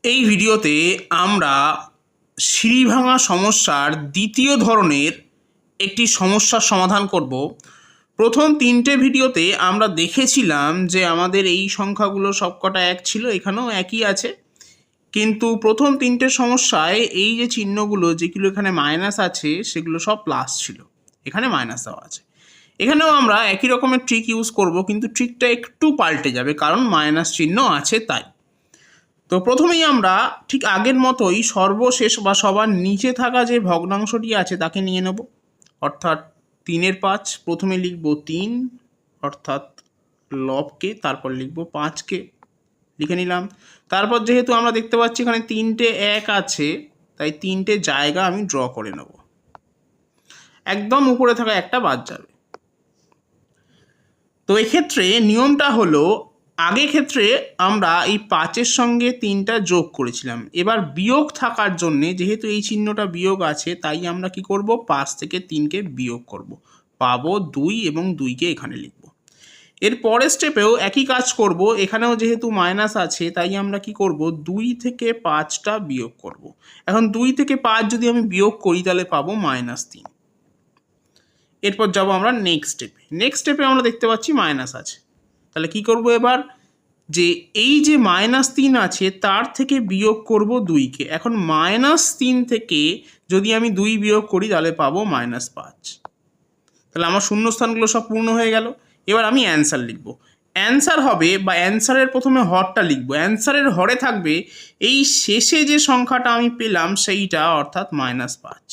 এই ভিডিওতে আমরা সিঁড়ি ভাঙা সমস্যার দ্বিতীয় ধরনের একটি সমস্যার সমাধান করব। প্রথম তিনটে ভিডিওতে আমরা দেখেছিলাম যে আমাদের এই সংখ্যাগুলো সবকটা এক ছিল, এখানেও একই আছে, কিন্তু প্রথম তিনটে সমস্যায় এই যে চিহ্নগুলো যেগুলো এখানে মাইনাস আছে সেগুলো সব প্লাস ছিল, এখানে মাইনাস দেওয়া আছে। এখানেও আমরা একই রকমের ট্রিক ইউজ করব, কিন্তু ট্রিকটা একটু পাল্টে যাবে কারণ মাইনাস চিহ্ন আছে তাই। তো প্রথমেই আমরা ঠিক আগের মতোই সর্বশেষ বা সবার নিচে থাকা যে ভগ্নাংশটি আছে তাকে নিয়ে নেব, অর্থাৎ 3/5। প্রথমে লিখব 3 অর্থাৎ লবকে, তারপর লিখব 5কে, লিখে নিলাম। তারপর যেহেতু আমরা দেখতে পাচ্ছি এখানে 3টে 1 আছে, তাই 3টে জায়গা আমি ড্র করে নেব। একদম উপরে থাকা একটা বাদ যাবে। তো এক্ষেত্রে নিয়মটা হলো, আগে ক্ষেত্রে আমরা এই 5-এর সঙ্গে 3টা যোগ করেছিলাম, এবার বিয়োগ থাকার জন্যে যেহেতু এই চিহ্নটা বিয়োগ আছে তাই আমরা কি করব, 5 থেকে 3কে বিয়োগ করব, পাবো 2 এবং 2কে এখানে লিখব। এর পরের স্টেপেও একই কাজ করব, এখানেও যেহেতু মাইনাস আছে তাই আমরা কি করব, 2 থেকে 5টা বিয়োগ করব। এখন 2 থেকে 5 যদি আমি বিয়োগ করি তাহলে পাবো -3। এরপর যাব আমরা নেক্সট স্টেপে আমরা দেখতে পাচ্ছি মাইনাস আছে, তাহলে কি করব এবার, যে এই যে -3 আছে তার থেকে বিয়োগ করব 2কে। এখন -3 থেকে যদি আমি 2 বিয়োগ করি তাহলে পাবো -5। তাহলে আমার শূন্যস্থানগুলো সব পূর্ণ হয়ে গেল। এবার আমি অ্যান্সার লিখব। অ্যান্সার হবে, বা অ্যান্সারের প্রথমে হরটা লিখব, অ্যান্সারের হরে থাকবে এই শেষে যে সংখ্যাটা আমি পেলাম সেইটা, অর্থাৎ -5,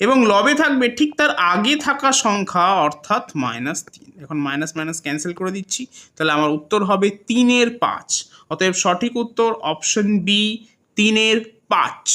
এবং লবে থাকবে ঠিক তার আগে থাকা সংখ্যা অর্থাৎ -3। এখন মাইনাস মাইনাস ক্যান্সেল করে দিচ্ছি, তাহলে আমার উত্তর হবে 3/5। অতএব সঠিক উত্তর অপশন বি, 3/5।